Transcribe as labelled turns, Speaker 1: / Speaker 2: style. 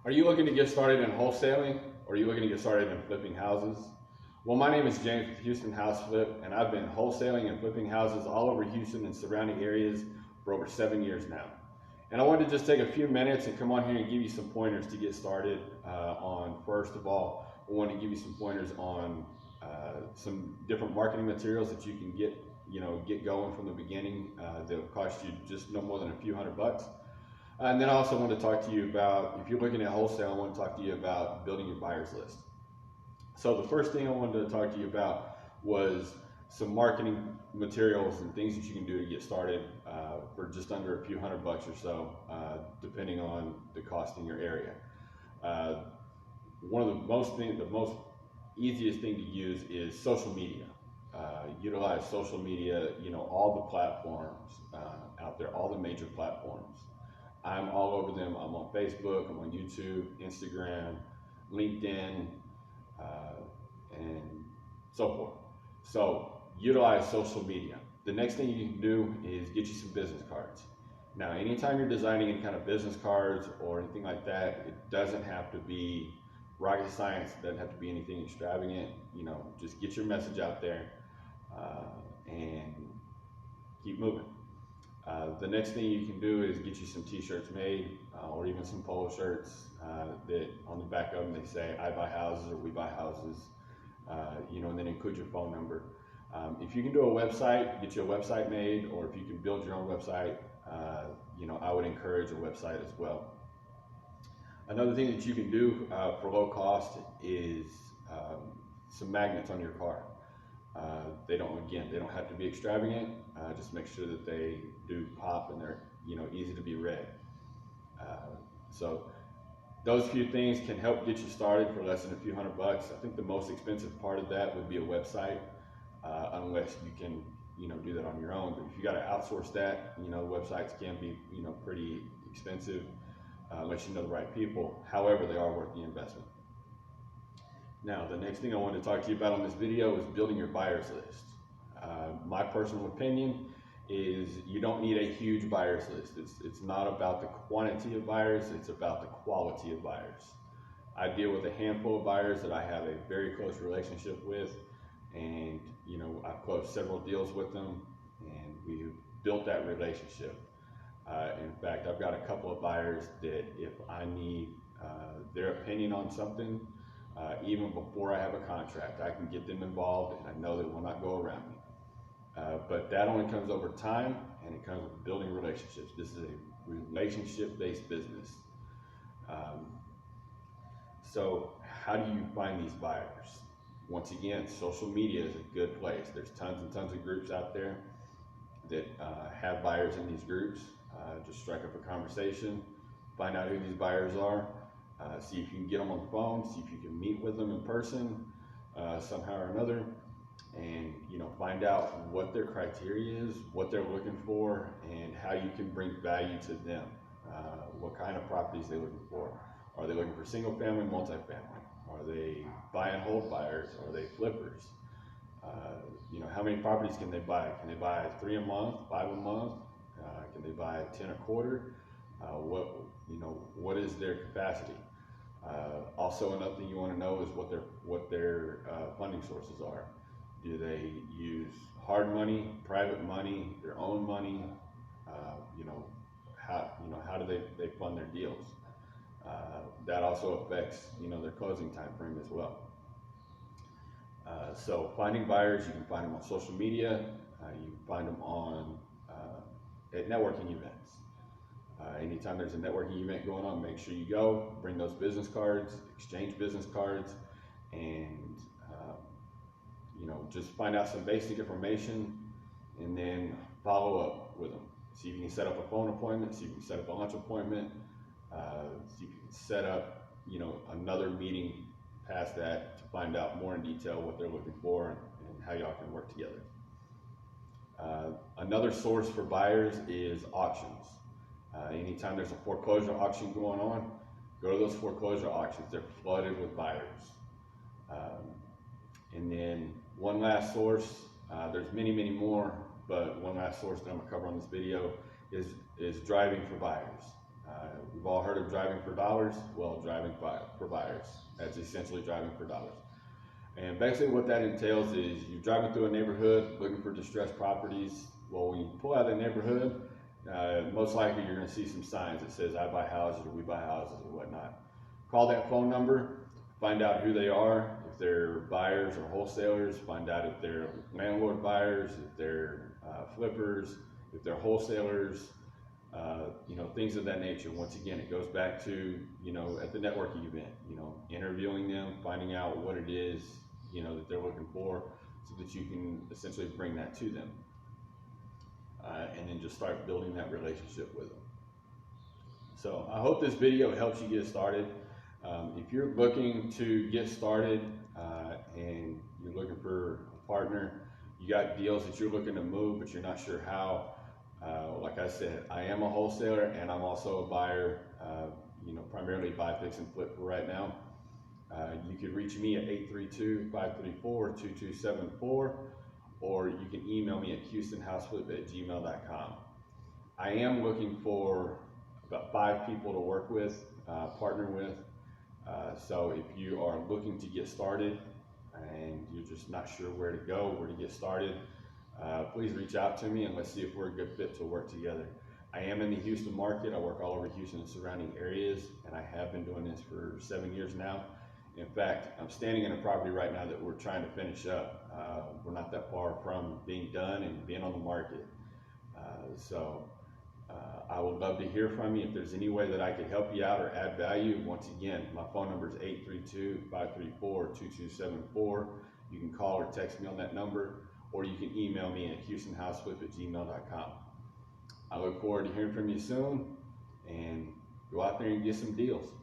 Speaker 1: Are you looking to get started in wholesaling, or are you looking to get started in flipping houses? Well, my name is James with Houston House Flip, and I've been wholesaling and flipping houses all over Houston and surrounding areas for over 7 years now. And I wanted to just take a few minutes and come on here and give you some pointers to get started on. First of all, I want to give you some pointers on some different marketing materials that you can get going from the beginning. They'll cost you just no more than a few $100. And then I also want to talk to you about, if you're looking at wholesale, I want to talk to you about building your buyer's list. So the first thing I wanted to talk to you about was some marketing materials and things that you can do to get started for just under a few $100 or so, depending on the cost in your area. One of the most easiest thing to use is social media. Utilize social media, all the platforms out there, all the major platforms. I'm all over them. I'm on Facebook, I'm on YouTube, Instagram, LinkedIn, and so forth. So utilize social media. The next thing you can do is get you some business cards. Now, anytime you're designing any kind of business cards or anything like that, it doesn't have to be rocket science. It doesn't have to be anything extravagant. Just get your message out there and keep moving. The next thing you can do is get you some t-shirts made or even some polo shirts that on the back of them they say I buy houses or we buy houses, and then include your phone number. If you can do a website, get you a website made, or if you can build your own website, I would encourage a website as well. Another thing that you can do for low cost is some magnets on your car. They don't have to be extravagant. Just make sure that they do pop and they're easy to be read. So those few things can help get you started for less than a few $100. I think the most expensive part of that would be a website, unless you can do that on your own. But if you got to outsource that, websites can be pretty expensive unless you know the right people. However, they are worth the investment. Now, the next thing I want to talk to you about on this video is building your buyer's list. My personal opinion is you don't need a huge buyer's list. It's not about the quantity of buyers, it's about the quality of buyers. I deal with a handful of buyers that I have a very close relationship with, and I've closed several deals with them, and we've built that relationship. In fact, I've got a couple of buyers that if I need their opinion on something, even before I have a contract, I can get them involved, and I know they will not go around me. But that only comes over time, and it comes with building relationships. This is a relationship-based business. So how do you find these buyers? Once again, social media is a good place. There's tons and tons of groups out there that have buyers in these groups. Just strike up a conversation, find out who these buyers are, see if you can get them on the phone, see if you can meet with them in person somehow or another, and find out what their criteria is, what they're looking for, and how you can bring value to them. What kind of properties they're looking for. Are they looking for single family, multifamily? Are they buy and hold buyers? Are they flippers? How many properties can they buy? Can they buy 3 a month, 5 a month? Can they buy 10 a quarter? What is their capacity? Also, another thing you want to know is what their funding sources are. Do they use hard money, private money, their own money? How do they fund their deals? That also affects their closing time frame as well. So finding buyers, you can find them on social media. You can find them at networking events. Anytime there's a networking event going on, make sure you go, bring those business cards, exchange business cards, and just find out some basic information and then follow up with them. See if you can set up a phone appointment, see if you can set up a lunch appointment, see if you can set up another meeting past that to find out more in detail what they're looking for and how y'all can work together. Another source for buyers is auctions. Anytime there's a foreclosure auction going on, go to those foreclosure auctions. They're flooded with buyers. And then one last source, there's many, many more, but one last source that I'm gonna cover on this video is driving for buyers. We've all heard of driving for dollars. Well, driving for buyers. That's essentially driving for dollars. And basically what that entails is you're driving through a neighborhood looking for distressed properties. Well, when you pull out of the neighborhood, most likely you're going to see some signs that says I buy houses or we buy houses or whatnot. Call that phone number, find out who they are, if they're buyers or wholesalers, find out if they're landlord buyers, if they're flippers, if they're wholesalers, you know, things of that nature. Once again, it goes back to, you know, at the networking event, you know, interviewing them, finding out what it is, you know, that they're looking for, so that you can essentially bring that to them. And then just start building that relationship with them. So I hope this video helps you get started. If you're looking to get started and you're looking for a partner, you got deals that you're looking to move, but you're not sure how, like I said, I am a wholesaler and I'm also a buyer, you know, primarily buy, fix, and flip for right now. You can reach me at 832-534-2274, or you can email me at HoustonHouseFlip@gmail.com. I am looking for about 5 people to work with, partner with. So if you are looking to get started and you're just not sure where to go, where to get started, please reach out to me and let's see if we're a good fit to work together. I am in the Houston market. I work all over Houston and surrounding areas, and I have been doing this for 7 years now. In fact, I'm standing in a property right now that we're trying to finish up. We're not that far from being done and being on the market. I would love to hear from you. If there's any way that I could help you out or add value, once again, my phone number is 832-534-2274. You can call or text me on that number, or you can email me at HoustonHouseFlip@gmail.com. I look forward to hearing from you soon, and go out there and get some deals.